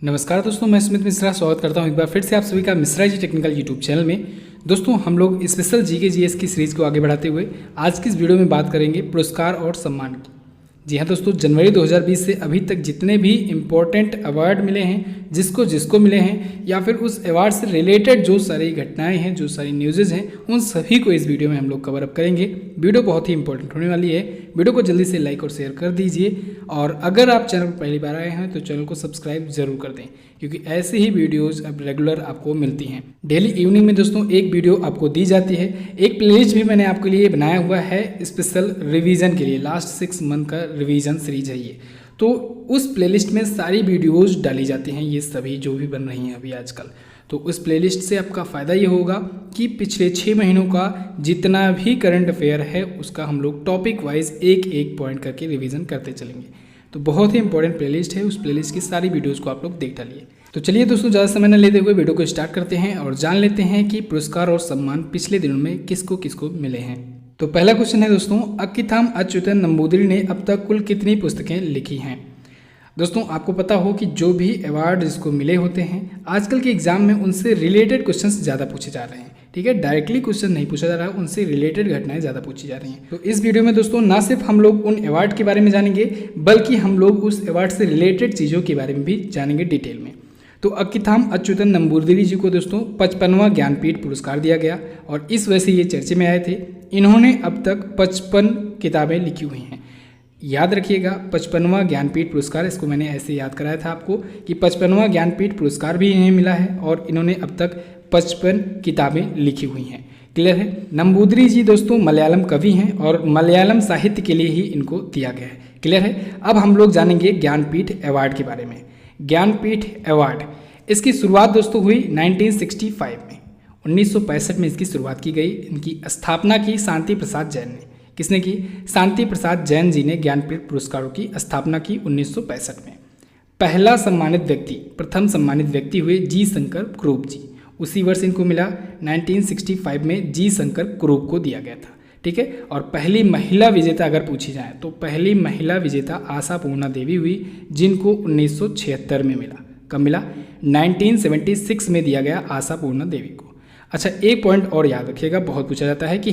नमस्कार दोस्तों, मैं स्मित मिश्रा स्वागत करता हूं एक बार फिर से आप सभी का Mishra ji technical YouTube channel में। दोस्तों, हम लोग स्पेशल जीके जीएस की सीरीज़ को आगे बढ़ाते हुए आज की इस वीडियो में बात करेंगे पुरस्कार और सम्मान की। जी हाँ दोस्तों, जनवरी 2020 से अभी तक जितने भी इम्पोर्टेंट अवार्ड मिले हैं, जिसको मिले हैं, या फिर उस अवार्ड से रिलेटेड जो सारी घटनाएं हैं, जो सारी न्यूज़ेज़ हैं, उन सभी को इस वीडियो में हम लोग कवर अप करेंगे। वीडियो बहुत ही इंपॉर्टेंट होने वाली है। वीडियो को जल्दी से लाइक और शेयर कर दीजिए, और अगर आप चैनल पर पहली बार आए हैं तो चैनल को सब्सक्राइब जरूर कर दें, क्योंकि ऐसे ही वीडियोज़ अब रेगुलर आपको मिलती हैं। डेली इवनिंग में दोस्तों एक वीडियो आपको दी जाती है। एक प्लेलिस्ट भी मैंने आपके लिए बनाया हुआ है स्पेशल रिवीजन के लिए। लास्ट 6 मंथ का रिवीजन सीरीज है ये। तो उस प्लेलिस्ट में सारी वीडियोज़ डाली जाती हैं, ये सभी जो भी बन रही हैं अभी आजकल। तो उस प्लेलिस्ट से आपका फ़ायदा ये होगा कि पिछले 6 महीनों का जितना भी करंट अफेयर है उसका हम लोग टॉपिक वाइज एक एक पॉइंट करके रिवीजन करते चलेंगे। तो बहुत ही इंपॉर्टेंट प्लेलिस्ट है। उस प्लेलिस्ट की सारी वीडियोज़ को आप लोग देख डालिए। तो चलिए दोस्तों, ज़्यादा समय न लेते हुए वीडियो को स्टार्ट करते हैं और जान लेते हैं कि पुरस्कार और सम्मान पिछले दिनों में किसको किसको मिले हैं। तो पहला क्वेश्चन है दोस्तों, अक्कीथाम अच्युतन नंबूदिरी ने अब तक कुल कितनी पुस्तकें लिखी हैं। दोस्तों, आपको पता हो कि जो भी अवार्ड जिसको मिले होते हैं आजकल के एग्जाम में उनसे रिलेटेड क्वेश्चंस ज़्यादा पूछे जा रहे हैं। ठीक है, डायरेक्टली क्वेश्चन नहीं पूछा जा रहा है, उनसे रिलेटेड घटनाएं ज़्यादा पूछी जा रही हैं। तो इस वीडियो में दोस्तों ना सिर्फ हम लोग उन अवार्ड के बारे में जानेंगे, बल्कि हम लोग उस अवार्ड से रिलेटेड चीज़ों के बारे में भी जानेंगे डिटेल में। तो अक्कीथाम अच्युतन नंबूदिरी जी को दोस्तों 55वां ज्ञानपीठ पुरस्कार दिया गया, और इस वजह से ये चर्चे में आए थे। इन्होंने अब तक 55 किताबें लिखी हुई हैं। याद रखिएगा, 55वां ज्ञानपीठ पुरस्कार, इसको मैंने ऐसे याद कराया था आपको कि 55वां ज्ञानपीठ पुरस्कार भी इन्हें मिला है, और इन्होंने अब तक 55 किताबें लिखी हुई हैं। क्लियर है। नंबूदिरी जी दोस्तों मलयालम कवि हैं, और मलयालम साहित्य के लिए ही इनको दिया गया है। क्लियर है। अब हम लोग जानेंगे ज्ञानपीठ अवार्ड के बारे में। ज्ञानपीठ अवार्ड, इसकी शुरुआत दोस्तों हुई 1965 में। 1965 में इसकी शुरुआत की गई। इनकी स्थापना की शांति प्रसाद जैन ने। किसने की? शांति प्रसाद जैन जी ने ज्ञानपीठ पुरस्कारों की स्थापना की 1965 में। पहला सम्मानित व्यक्ति, प्रथम सम्मानित व्यक्ति हुए जी शंकर कुरूप जी। उसी वर्ष इनको मिला। 1965 में जी शंकर कुरूप को दिया गया था। ठीक है। और पहली महिला विजेता अगर पूछी जाए तो पहली महिला विजेता आशापूर्णा देवी हुई, जिनको 1976 में मिला। कब मिला? 1976 में दिया गया आशापूर्णा देवी को। अच्छा, एक पॉइंट और याद रखिएगा, बहुत पूछा जाता है कि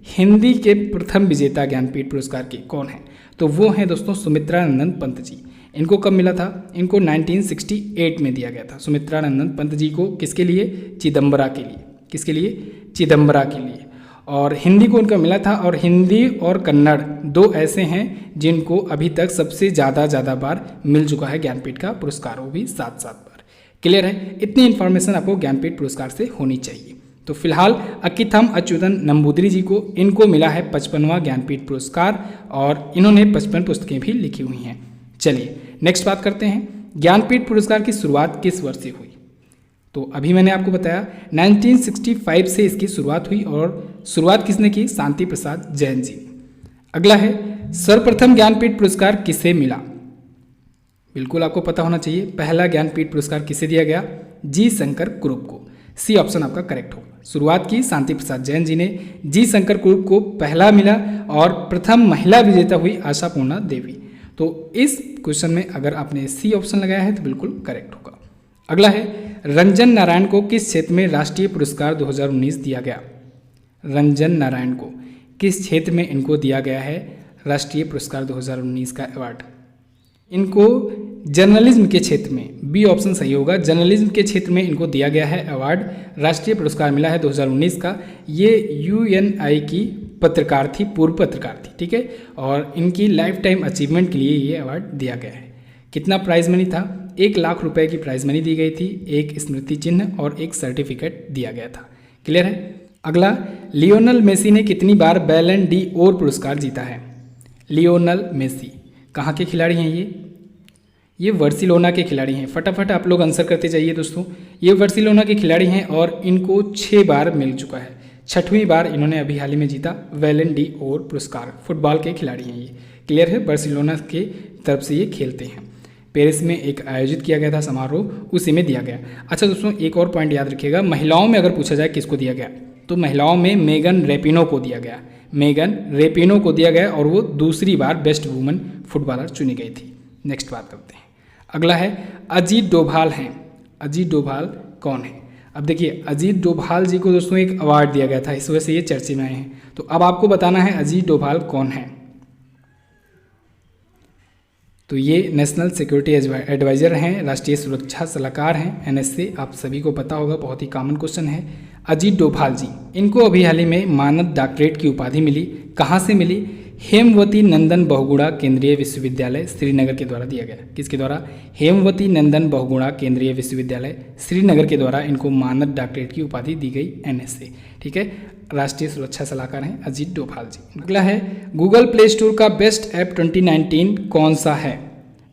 हिंदी के प्रथम विजेता ज्ञानपीठ पुरस्कार के कौन है, तो वो हैं दोस्तों सुमित्रानंदन पंत जी। इनको कब मिला था? इनको 1968 में दिया गया था। सुमित्रानंदन पंत जी को किसके लिए? चिदम्बरा के लिए। किसके लिए? चिदम्बरा के लिए। और हिंदी को उनका मिला था। और हिंदी और कन्नड़ दो ऐसे हैं जिनको अभी तक सबसे ज़्यादा बार मिल चुका है ज्ञानपीठ का पुरस्कार, वो भी 7 बार। क्लियर है। इतनी इन्फॉर्मेशन आपको ज्ञानपीठ पुरस्कार से होनी चाहिए। तो फिलहाल अक्कीथाम अच्युतन नंबूदिरी जी को इनको मिला है 55वां ज्ञानपीठ पुरस्कार, और इन्होंने 55 पुस्तकें भी लिखी हुई हैं। चलिए नेक्स्ट बात करते हैं, ज्ञानपीठ पुरस्कार की शुरुआत किस वर्ष से हुई। तो अभी मैंने आपको बताया 1965 से इसकी शुरुआत हुई, और शुरुआत किसने की? शांति प्रसाद जैन जी ने। अगला है, सर्वप्रथम ज्ञानपीठ पुरस्कार किसे मिला। बिल्कुल आपको पता होना चाहिए, पहला ज्ञानपीठ पुरस्कार किसे दिया गया? जी शंकर कुरूप को। सी ऑप्शन आपका करेक्ट होगा। शुरुआत की शांति प्रसाद जैन जी ने, जी शंकर कुरूप को पहला मिला, और प्रथम महिला विजेता हुई आशापूर्णा देवी। तो इस क्वेश्चन में अगर आपने सी ऑप्शन लगाया है तो बिल्कुल करेक्ट होगा। अगला है, रंजन नारायण को किस क्षेत्र में राष्ट्रीय पुरस्कार 2019 दिया गया। रंजन नारायण को किस क्षेत्र में इनको दिया गया है राष्ट्रीय पुरस्कार 2019 का अवार्ड। इनको जर्नलिज्म के क्षेत्र में, बी ऑप्शन सही होगा, जर्नलिज्म के क्षेत्र में इनको दिया गया है अवार्ड। राष्ट्रीय पुरस्कार मिला है 2019 का। ये UNI की पत्रकार थी, पूर्व पत्रकार थी। ठीक है। और इनकी लाइफ टाइम अचीवमेंट के लिए ये अवार्ड दिया गया है। कितना प्राइज मनी था? 1 लाख रुपए की प्राइज मनी दी गई थी, एक स्मृति चिन्ह और एक सर्टिफिकेट दिया गया था। क्लियर है। अगला, लियोनल मेसी ने कितनी बार बैलन डी ओर पुरस्कार जीता है। लियोनल मेसी कहाँ के खिलाड़ी हैं? ये बार्सिलोना के खिलाड़ी हैं। फटाफट आप लोग आंसर करते जाइए दोस्तों। ये बार्सिलोना के खिलाड़ी हैं, और इनको 6 बार मिल चुका है। 6वीं बार इन्होंने अभी हाल ही में जीता बैलन डी ओर पुरस्कार। फुटबॉल के खिलाड़ी हैं ये। क्लियर है। बार्सिलोना के तरफ से ये खेलते हैं। पेरिस में एक आयोजित किया गया था समारोह, उसी में दिया गया। अच्छा दोस्तों, एक और पॉइंट याद रखिएगा, महिलाओं में अगर पूछा जाए किसको दिया गया, तो महिलाओं में मेगन रैपिनो को दिया गया। मेगन रैपिनो को दिया गया, और वो दूसरी बार बेस्ट वुमन फुटबॉलर चुनी गई थी। नेक्स्ट बात करते हैं। अगला है अजीत डोभाल हैं। अजीत डोभाल कौन है? अब देखिए अजीत डोभाल जी को दोस्तों एक अवार्ड दिया गया था, इस वजह से ये चर्चे में आए हैं। तो अब आपको बताना है अजीत डोभाल कौन है। तो ये नेशनल सिक्योरिटी एडवाइज़र हैं, राष्ट्रीय सुरक्षा सलाहकार हैं, एनएसए। आप सभी को पता होगा, बहुत ही कॉमन क्वेश्चन है। अजीत डोभाल जी, इनको अभी हाल ही में मानद डॉक्टरेट की उपाधि मिली। कहाँ से मिली? हेमवती नंदन बहुगुणा केंद्रीय विश्वविद्यालय श्रीनगर के द्वारा दिया गया। किसके द्वारा? हेमवती नंदन बहुगुणा केंद्रीय विश्वविद्यालय श्रीनगर के द्वारा इनको मानद डॉक्टरेट की उपाधि दी गई, एनएसए। ठीक है, राष्ट्रीय सुरक्षा सलाहकार हैं अजीत डोभाल जी। अगला है गूगल प्ले स्टोर का बेस्ट ऐप 2019 कौन सा है?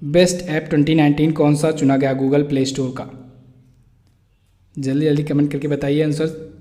बेस्ट ऐप 2019 कौन सा चुना गया गूगल प्ले स्टोर का? जल्दी जल्दी कमेंट करके बताइए आंसर।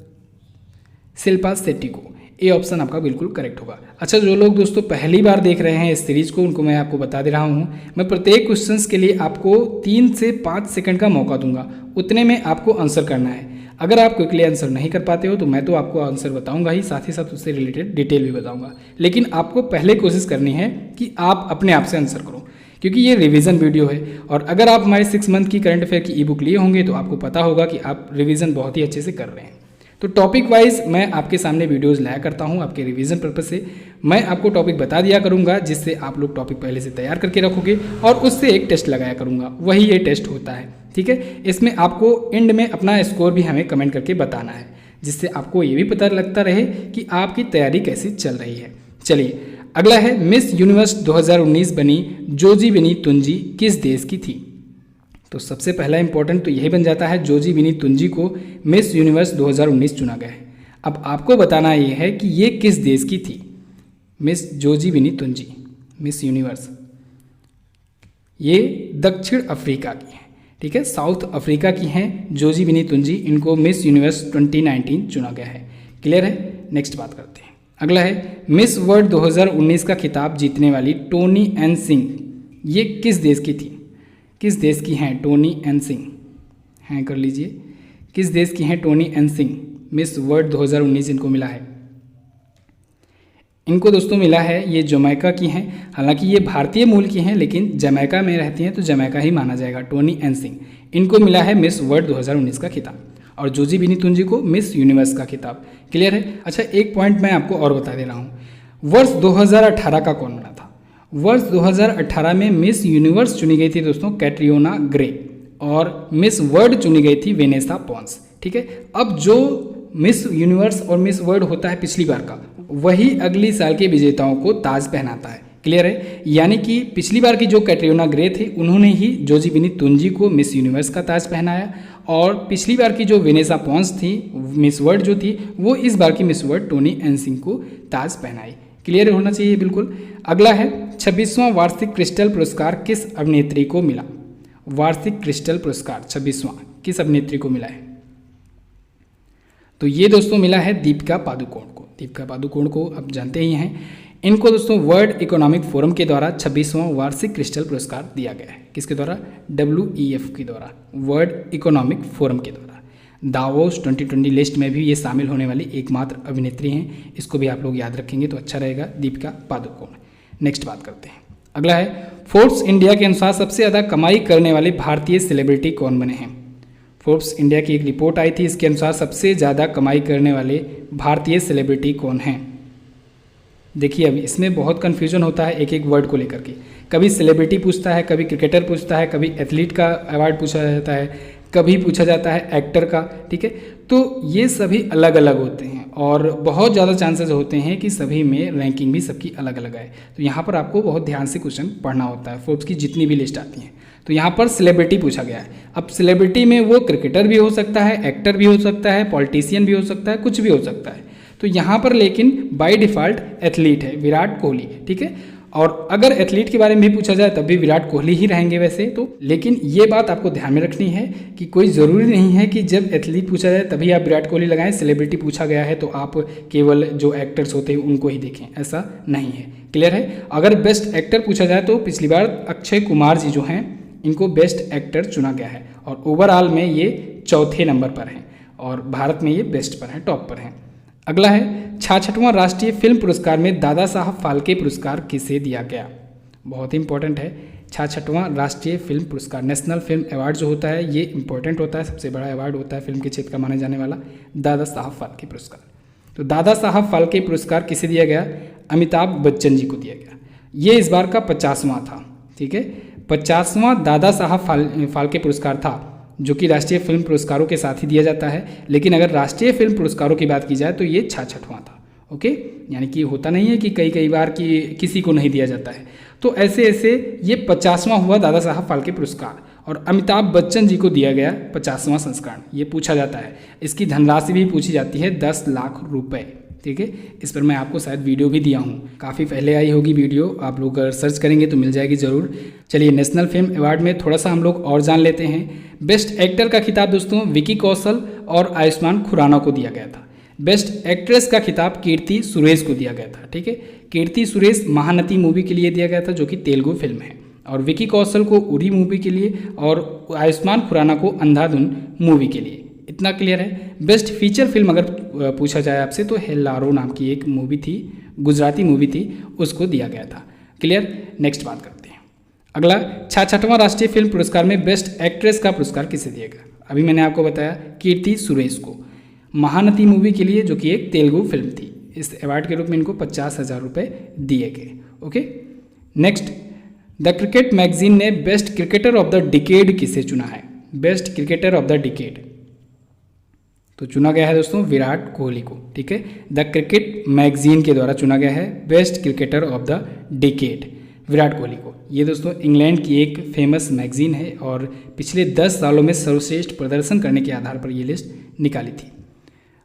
शिल्पा शेट्टी को, ए ऑप्शन आपका बिल्कुल करेक्ट होगा। अच्छा, जो लोग दोस्तों पहली बार देख रहे हैं इस सीरीज को, उनको मैं आपको बता दे रहा हूँ, मैं प्रत्येक क्वेश्चंस के लिए आपको 3 से 5 सेकंड का मौका दूंगा, उतने में आपको आंसर करना है। अगर आप क्विकली आंसर नहीं कर पाते हो तो मैं तो आपको आंसर बताऊंगा ही, साथ ही साथ उससे रिलेटेड डिटेल भी बताऊंगा, लेकिन आपको पहले कोशिश करनी है कि आप अपने आप से आंसर करो, क्योंकि ये रिवीजन वीडियो है। और अगर आप हमारे 6 मंथ की करंट अफेयर की ई बुक लिए होंगे तो आपको पता होगा कि आप रिवीजन बहुत ही अच्छे से कर रहे हैं। तो टॉपिक वाइज मैं आपके सामने वीडियोस लाया करता हूं आपके रिवीजन पर्पस से। मैं आपको टॉपिक बता दिया करूंगा, जिससे आप लोग टॉपिक पहले से तैयार करके रखोगे, और उससे एक टेस्ट लगाया करूंगा, वही ये टेस्ट होता है। ठीक है, इसमें आपको एंड में अपना स्कोर भी हमें कमेंट करके बताना है, जिससे आपको ये भी पता लगता रहे कि आपकी तैयारी कैसी चल रही है। चलिए, अगला है मिस यूनिवर्स 2019 बनी जोजी विनी तुंजी किस देश की थी? तो सबसे पहला इंपॉर्टेंट तो यही बन जाता है, जोजी विनी तुंजी को मिस यूनिवर्स 2019 चुना गया है। अब आपको बताना ये है कि ये किस देश की थी? मिस जोजी विनी तुंजी, मिस यूनिवर्स, ये दक्षिण अफ्रीका की है। ठीक है, साउथ अफ्रीका की हैं जोजी विनी तुंजी, इनको मिस यूनिवर्स 2019 चुना गया है। क्लियर है? नेक्स्ट बात करते हैं। अगला है मिस वर्ल्ड 2019 का खिताब जीतने वाली टोनी एन सिंह, ये किस देश की थी? किस देश की हैं टोनी एन सिंह? हैं कर लीजिए, किस देश की हैं Tony N Singh? Miss world 2019 इनको मिला है। इनको दोस्तों मिला है, ये जमैका की हैं। हालांकि ये भारतीय मूल की हैं, लेकिन जमैका में रहती हैं तो जमैका ही माना जाएगा। टोनी एन सिंह, इनको मिला है मिस वर्ल्ड 2019 का खिताब, और जोजी विनी तुंजी को मिस यूनिवर्स का खिताब। क्लियर है? अच्छा, एक पॉइंट मैं आपको और बता दे रहा हूँ, वर्ष 2018 का कौन बना था? वर्ष 2018 में मिस यूनिवर्स चुनी गई थी दोस्तों कैटरीना ग्रे, और मिस वर्ल्ड चुनी गई थी वेनेसा पॉन्स। ठीक है, अब जो मिस यूनिवर्स और मिस वर्ल्ड होता है पिछली बार का, वही अगली साल के विजेताओं को ताज पहनाता है। क्लियर है? यानी कि पिछली बार की जो कैटरीना ग्रे थी, उन्होंने ही जोजी विनी तुंजी को मिस यूनिवर्स का ताज पहनाया, और पिछली बार की जो वेनेसा पॉन्स थी, मिस वर्ल्ड जो थी, वो इस बार की miss world Tony N Singh को ताज पहनाई। क्लियर होना चाहिए बिल्कुल। अगला है 26वां वार्षिक क्रिस्टल पुरस्कार किस अभिनेत्री को मिला? वार्षिक क्रिस्टल पुरस्कार 26वां किस अभिनेत्री को मिला है? तो ये दोस्तों मिला है दीपिका पादुकोण को। दीपिका पादुकोण को आप जानते ही हैं, इनको दोस्तों वर्ल्ड इकोनॉमिक फोरम के द्वारा 26वां वार्षिक क्रिस्टल पुरस्कार दिया गया है। किसके द्वारा? WEF के द्वारा, वर्ल्ड इकोनॉमिक फोरम के द्वारा। दावोस 2020 लिस्ट में भी ये शामिल होने वाली एकमात्र अभिनेत्री हैं, इसको भी आप लोग याद रखेंगे तो अच्छा रहेगा, दीपिका पादुकोण। नेक्स्ट बात करते हैं। अगला है फोर्ब्स इंडिया के अनुसार सबसे ज़्यादा कमाई करने वाले भारतीय सेलिब्रिटी कौन बने हैं? फोर्ब्स इंडिया की एक रिपोर्ट आई थी, इसके अनुसार सबसे ज़्यादा कमाई करने वाले भारतीय सेलिब्रिटी कौन हैं? देखिए, अब इसमें बहुत कन्फ्यूजन होता है एक एक वर्ड को लेकर के। कभी सेलिब्रिटी पूछता है, कभी क्रिकेटर पूछता है, कभी एथलीट का अवार्ड पूछा जाता है, कभी पूछा जाता है एक्टर का। ठीक है, तो ये सभी अलग अलग होते हैं, और बहुत ज़्यादा चांसेस होते हैं कि सभी में रैंकिंग भी सबकी अलग अलग आए। तो यहाँ पर आपको बहुत ध्यान से क्वेश्चन पढ़ना होता है। फोर्ब्स की जितनी भी लिस्ट आती हैं, तो यहाँ पर सेलिब्रिटी पूछा गया है। अब सेलिब्रिटी में वो क्रिकेटर भी हो सकता है, एक्टर भी हो सकता है, पॉलिटिशियन भी हो सकता है, कुछ भी हो सकता है। तो यहाँ पर लेकिन बाय डिफ़ॉल्ट एथलीट है, विराट कोहली। ठीक है, और अगर एथलीट के बारे में भी पूछा जाए तब भी विराट कोहली ही रहेंगे वैसे तो। लेकिन ये बात आपको ध्यान में रखनी है कि कोई ज़रूरी नहीं है कि जब एथलीट पूछा जाए तभी आप विराट कोहली लगाएं, सेलिब्रिटी पूछा गया है तो आप केवल जो एक्टर्स होते हैं उनको ही देखें, ऐसा नहीं है। क्लियर है? अगर बेस्ट एक्टर पूछा जाए तो पिछली बार अक्षय कुमार जी जो हैं, इनको बेस्ट एक्टर चुना गया है, और ओवरऑल में ये चौथे नंबर पर हैं, और भारत में ये बेस्ट पर हैं, टॉप पर हैं। अगला है 66वां राष्ट्रीय फिल्म पुरस्कार में दादा साहब फाल्के पुरस्कार किसे दिया गया? बहुत इंपॉर्टेंट है। 66वां राष्ट्रीय फिल्म पुरस्कार। नेशनल फिल्म अवार्ड जो होता है ये इंपॉर्टेंट होता है, सबसे बड़ा अवार्ड होता है फिल्म के क्षेत्र का माने जाने वाला, दादा साहब फाल्के पुरस्कार। तो दादा साहब फाल्के पुरस्कार किसे दिया गया? अमिताभ बच्चन जी को दिया गया। ये इस बार का 50वां था, ठीक है, 50वां दादा साहब फाल्के पुरस्कार था, जो कि राष्ट्रीय फिल्म पुरस्कारों के साथ ही दिया जाता है। लेकिन अगर राष्ट्रीय फिल्म पुरस्कारों की बात की जाए तो ये 66वां था। ओके, यानी कि होता नहीं है कि कई बार कि किसी को नहीं दिया जाता है। तो ऐसे ऐसे ये 50वां हुआ दादा साहब फाल्के पुरस्कार, और अमिताभ बच्चन जी को दिया गया 50वां संस्करण। ये पूछा जाता है, इसकी धनराशि भी पूछी जाती है 10 लाख रुपए, ठीक है। इस पर मैं आपको शायद वीडियो भी दिया हूँ, काफ़ी पहले आई होगी वीडियो, आप लोग अगर सर्च करेंगे तो मिल जाएगी ज़रूर। चलिए नेशनल फिल्म अवार्ड में थोड़ा सा हम लोग और जान लेते हैं। बेस्ट एक्टर का खिताब दोस्तों विकी कौशल और आयुष्मान खुराना को दिया गया था। बेस्ट एक्ट्रेस का खिताब कीर्ति सुरेश को दिया गया था, ठीक है। कीर्ति सुरेश महानती मूवी के लिए दिया गया था, जो कि तेलुगु फिल्म है, और विकी कौशल को उरी मूवी के लिए, और आयुष्मान खुराना को अंधाधुन मूवी के लिए। इतना क्लियर है। बेस्ट फीचर फिल्म अगर पूछा जाए आपसे तो हेल्लारो नाम की एक मूवी थी, गुजराती मूवी थी, उसको दिया गया था। क्लियर। नेक्स्ट बात करते हैं। अगला 66वां राष्ट्रीय फिल्म पुरस्कार में बेस्ट एक्ट्रेस का पुरस्कार किसे दिया गया? अभी मैंने आपको बताया कीर्ति सुरेश को, महानती मूवी के लिए, जो कि एक तेलुगु फिल्म थी। इस अवार्ड के रूप में इनको 50,000 रुपये दिए गए। Okay. Next, the cricket magazine ने best cricketer of the decade किसे चुना है? Best cricketer of the decade तो चुना गया है दोस्तों विराट कोहली को, ठीक है। द क्रिकेट मैगजीन के द्वारा चुना गया है best cricketer of the decade Virat Kohli को। ये दोस्तों इंग्लैंड की एक फेमस मैगजीन है, और पिछले 10 सालों में सर्वश्रेष्ठ प्रदर्शन करने के आधार पर ये लिस्ट निकाली थी।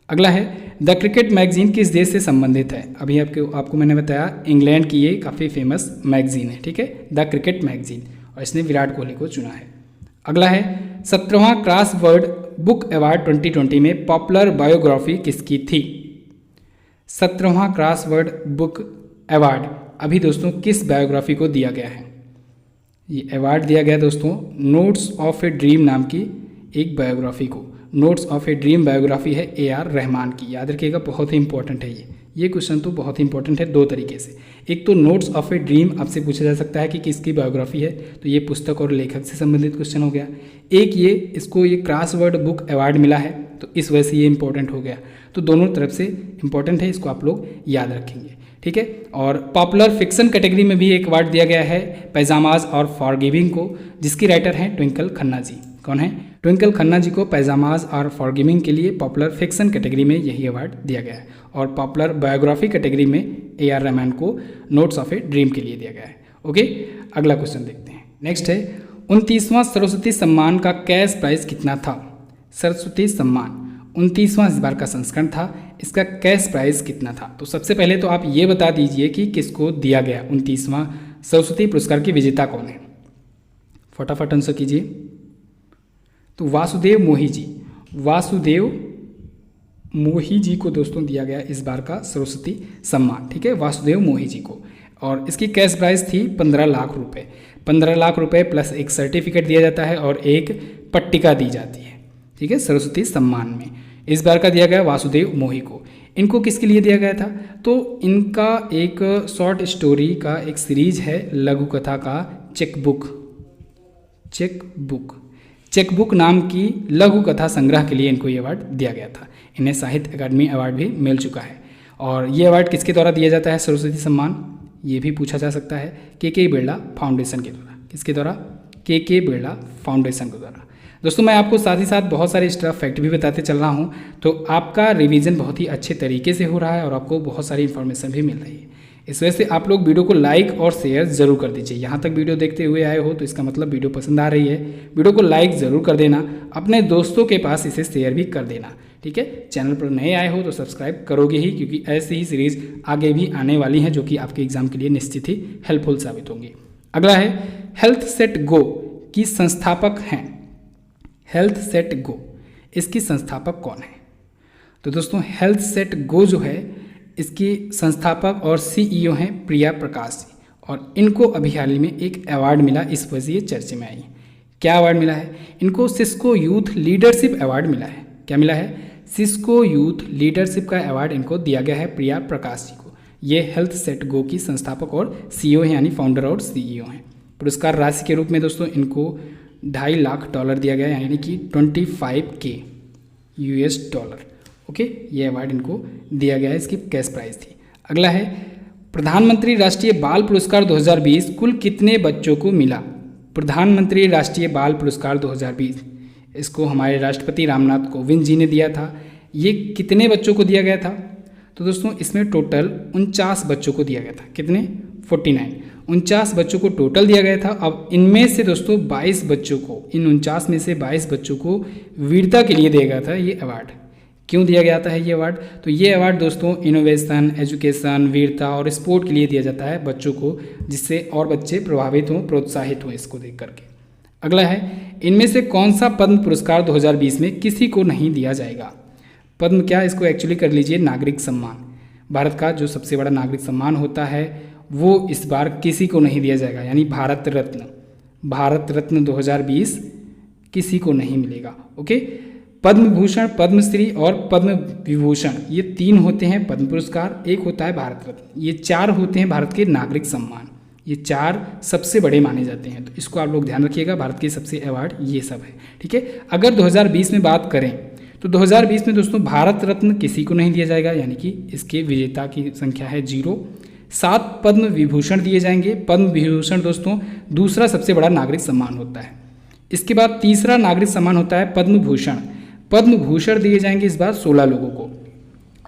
अगला है, द क्रिकेट मैगजीन किस देश से संबंधित है? अभी आपको मैंने बताया इंग्लैंड की ये काफ़ी फेमस मैगजीन है, ठीक है, द क्रिकेट मैगजीन, और इसने विराट कोहली को चुना है। अगला है, 17वां क्रॉसवर्ड बुक अवार्ड 2020 में पॉपुलर बायोग्राफी किसकी थी? 17वां क्रॉसवर्ड बुक अवार्ड अभी दोस्तों किस बायोग्राफी को दिया गया है? ये अवार्ड दिया गया दोस्तों नोट्स ऑफ ए ड्रीम नाम की एक बायोग्राफी को। Notes of a dream biography है AR रहमान की, याद रखिएगा, बहुत ही इंपॉर्टेंट है ये क्वेश्चन तो बहुत ही इंपॉर्टेंट है दो तरीके से। एक तो नोट्स ऑफ ए ड्रीम आपसे पूछा जा सकता है कि किसकी बायोग्राफी है, तो ये पुस्तक और लेखक से संबंधित क्वेश्चन हो गया। एक इसको ये क्रॉसवर्ड बुक अवार्ड मिला है, तो इस वजह से ये इंपॉर्टेंट हो गया। तो दोनों तरफ से इंपॉर्टेंट है, इसको आप लोग याद रखेंगे, ठीक है। और पॉपुलर फिक्शन कैटेगरी में भी एक अवार्ड दिया गया है पैजामाज और फॉरगिविंग को, जिसकी राइटर हैं ट्विंकल खन्ना जी। कौन है? ट्विंकल खन्ना जी को पैजामाज और फॉरगिविंग के लिए पॉपुलर फिक्शन कैटेगरी में यही अवार्ड दिया गया है, और पॉपुलर बायोग्राफी कैटेगरी में AR रहमान को नोट्स ऑफ ए ड्रीम के लिए दिया गया है। ओके, अगला क्वेश्चन देखते हैं। नेक्स्ट है, 29वां सरस्वती सम्मान का कैश प्राइस कितना था? सरस्वती सम्मान 29वां इस बार का संस्करण था, इसका कैश प्राइस कितना था? तो सबसे पहले तो आप ये बता दीजिए कि किसको दिया गया 29वां सरस्वती पुरस्कार की विजेता कौन है? फटाफट आंसर कीजिए। तो वासुदेव मोही जी को दोस्तों दिया गया इस बार का सरस्वती सम्मान, ठीक है, वासुदेव मोही जी को। और इसकी कैश प्राइस थी 15 लाख रुपए। 15 लाख रुपए प्लस एक सर्टिफिकेट दिया जाता है और एक पट्टिका दी जाती है, ठीक है, सरस्वती सम्मान में। इस बार का दिया गया वासुदेव मोही को। इनको किसके लिए दिया गया था? तो इनका एक शॉर्ट स्टोरी का एक सीरीज है लघु कथा का चेकबुक नाम की लघु कथा संग्रह के लिए इनको ये अवार्ड दिया गया था। इन्हें साहित्य अकादमी अवार्ड भी मिल चुका है। और ये अवार्ड किसके द्वारा दिया जाता है सरस्वती सम्मान? ये भी पूछा जा सकता है के बिरला फाउंडेशन के द्वारा। किसके द्वारा? के बिरला फाउंडेशन के द्वारा। दोस्तों मैं आपको साथ ही साथ बहुत सारे एक्स्ट्रा फैक्ट भी बताते चल रहा हूँ, तो आपका रिवीजन बहुत ही अच्छे तरीके से हो रहा है और आपको बहुत सारी इन्फॉर्मेशन भी मिल रही है। इस वजह से आप लोग वीडियो को लाइक और शेयर ज़रूर कर दीजिए। यहाँ तक वीडियो देखते हुए आए हो तो इसका मतलब वीडियो पसंद आ रही है। वीडियो को लाइक ज़रूर कर देना, अपने दोस्तों के पास इसे शेयर भी कर देना, ठीक है। चैनल पर नए आए हो तो सब्सक्राइब करोगे ही, क्योंकि ऐसी ही सीरीज़ आगे भी आने वाली हैं जो कि आपके एग्जाम के लिए निश्चित ही हेल्पफुल साबित होंगी। अगला है, हेल्थ सेट गो की संस्थापक हैं। हेल्थ सेट गो, इसकी संस्थापक कौन है? तो दोस्तों हेल्थ सेट गो जो है इसकी संस्थापक और CEO हैं प्रिया प्रकाश जी, और इनको अभी हाल ही में एक अवार्ड मिला, इस वजह से ये चर्चे में आई। क्या अवार्ड मिला है इनको? सिस्को यूथ लीडरशिप अवार्ड मिला है। क्या मिला है? सिस्को यूथ लीडरशिप का अवार्ड इनको दिया गया है प्रिया प्रकाश जी को। ये हेल्थ सेट गो की संस्थापक और CEO हैं, यानी फाउंडर और CEO हैं। पुरस्कार राशि के रूप में दोस्तों इनको $2.5 लाख दिया गया, यानी कि 25K US$। ओके, ये अवार्ड इनको दिया गया है, इसकी कैश प्राइस थी। अगला है प्रधानमंत्री राष्ट्रीय बाल पुरस्कार 2020 कुल कितने बच्चों को मिला? प्रधानमंत्री राष्ट्रीय बाल पुरस्कार 2020 इसको हमारे राष्ट्रपति रामनाथ कोविंद जी ने दिया था। ये कितने बच्चों को दिया गया था? तो दोस्तों इसमें टोटल 49 बच्चों को दिया गया था। कितने? 49, 49 बच्चों को टोटल दिया गया था। अब इनमें से दोस्तों 22 बच्चों को, इन 49 में से 22 बच्चों को वीरता के लिए दिया गया था ये अवार्ड। क्यों दिया गया था ये अवार्ड? तो ये अवार्ड दोस्तों इनोवेशन, एजुकेशन, वीरता और स्पोर्ट के लिए दिया जाता है बच्चों को, जिससे और बच्चे प्रभावित हों, प्रोत्साहित हों इसको देख करके। अगला है इनमें से कौन सा पद्म पुरस्कार 2020 में किसी को नहीं दिया जाएगा? पद्म क्या, इसको एक्चुअली कर लीजिए नागरिक सम्मान। भारत का जो सबसे बड़ा नागरिक सम्मान होता है वो इस बार किसी को नहीं दिया जाएगा, यानी भारत रत्न। भारत रत्न 2020 किसी को नहीं मिलेगा। ओके, पद्म भूषण, पद्मश्री और पद्म विभूषण ये 3 होते हैं पद्म पुरस्कार, एक होता है भारत रत्न। ये 4 होते हैं भारत के नागरिक सम्मान, ये 4 सबसे बड़े माने जाते हैं। तो इसको आप लोग ध्यान रखिएगा, भारत के सबसे अवार्ड ये सब है। ठीक है, अगर 2020 में बात करें तो 2020 में दोस्तों भारत रत्न किसी को नहीं दिया जाएगा, यानी कि इसके विजेता की संख्या है 0। 7 पद्म विभूषण दिए जाएंगे। पद्म विभूषण दोस्तों दूसरा सबसे बड़ा नागरिक सम्मान होता है। इसके बाद तीसरा नागरिक सम्मान होता है पद्म भूषण। पद्म भूषण दिए जाएंगे इस बार 16 लोगों को।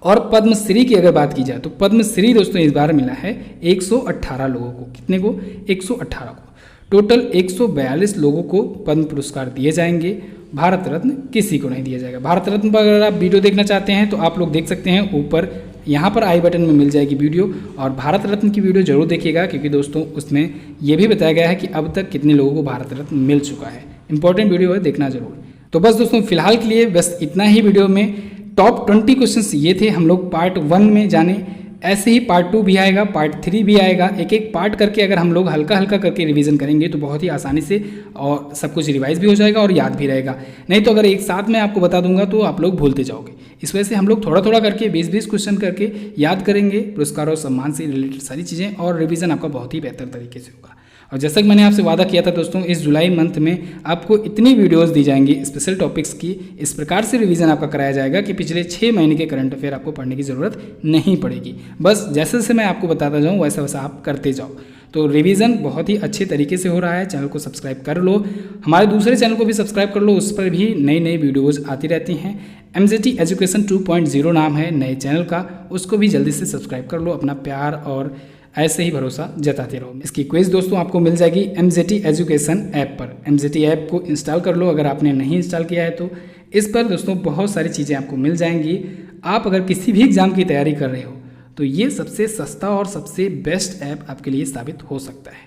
और पद्मश्री की अगर बात की जाए तो पद्मश्री दोस्तों इस बार मिला है 118 लोगों को। कितने को? 118 को। टोटल 142 लोगों को पद्म पुरस्कार दिए जाएंगे। भारत रत्न किसी को नहीं दिया जाएगा। भारत रत्न पर अगर आप वीडियो देखना चाहते हैं तो आप लोग देख सकते हैं, ऊपर यहाँ पर आई बटन में मिल जाएगी वीडियो, और भारत रत्न की वीडियो जरूर देखिएगा, क्योंकि दोस्तों उसमें यह भी बताया गया है कि अब तक कितने लोगों को भारत रत्न मिल चुका है। इंपॉर्टेंट वीडियो है, देखना जरूर। तो बस दोस्तों फिलहाल के लिए बस इतना ही वीडियो में। टॉप 20 क्वेश्चंस ये थे, हम लोग पार्ट 1 में जाने। ऐसे ही पार्ट 2 भी आएगा, पार्ट 3 भी आएगा। एक एक पार्ट करके अगर हम लोग हल्का हल्का करके रिवीजन करेंगे तो बहुत ही आसानी से और सब कुछ रिवाइज भी हो जाएगा और याद भी रहेगा। नहीं तो अगर एक साथ में आपको बता दूंगा तो आप लोग भूलते जाओगे। इस वजह से हम लोग थोड़ा थोड़ा करके 20-20 क्वेश्चन करके याद करेंगे, पुरस्कार और सम्मान से रिलेटेड सारी चीज़ें, और रिवीजन आपका बहुत ही बेहतर तरीके से होगा। और जैसा कि मैंने आपसे वादा किया था दोस्तों, इस जुलाई मंथ में आपको इतनी वीडियोस दी जाएंगी स्पेशल टॉपिक्स की, इस प्रकार से रिवीजन आपका कराया जाएगा कि पिछले 6 महीने के करंट अफेयर आपको पढ़ने की ज़रूरत नहीं पड़ेगी। बस जैसे जैसे मैं आपको बताता जाऊँ वैसा वैसा आप करते जाओ। तो रिवीजन बहुत ही अच्छे तरीके से हो रहा है। चैनल को सब्सक्राइब कर लो, हमारे दूसरे चैनल को भी सब्सक्राइब कर लो, उस पर भी नई नई वीडियोज़ आती रहती हैं। MZT एजुकेशन 2.0 नाम है नए चैनल का, उसको भी जल्दी से सब्सक्राइब कर लो। अपना प्यार और ऐसे ही भरोसा जताते रहो। इसकी क्विज दोस्तों आपको मिल जाएगी MZT एजुकेशन ऐप पर। MZT ऐप को इंस्टॉल कर लो अगर आपने नहीं इंस्टॉल किया है तो। इस पर दोस्तों बहुत सारी चीज़ें आपको मिल जाएंगी। आप अगर किसी भी एग्जाम की तैयारी कर रहे हो तो ये सबसे सस्ता और सबसे बेस्ट ऐप आपके लिए साबित हो सकता है,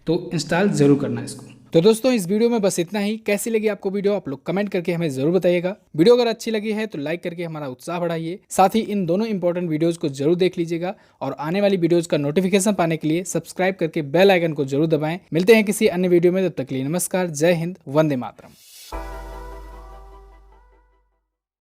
तो इंस्टॉल जरूर करना इसको। तो दोस्तों इस वीडियो में बस इतना ही। कैसी लगी आपको वीडियो आप लोग कमेंट करके हमें जरूर बताइएगा। वीडियो अगर अच्छी लगी है तो लाइक करके हमारा उत्साह बढ़ाइए। साथ ही इन दोनों इंपॉर्टेंट वीडियोस को जरूर देख लीजिएगा, और आने वाली वीडियोस का नोटिफिकेशन पाने के लिए सब्सक्राइब करके बेल आइकन को जरूर दबाएं। मिलते हैं किसी अन्य वीडियो में, तब तक के लिए नमस्कार, जय हिंद, वंदे मातरम।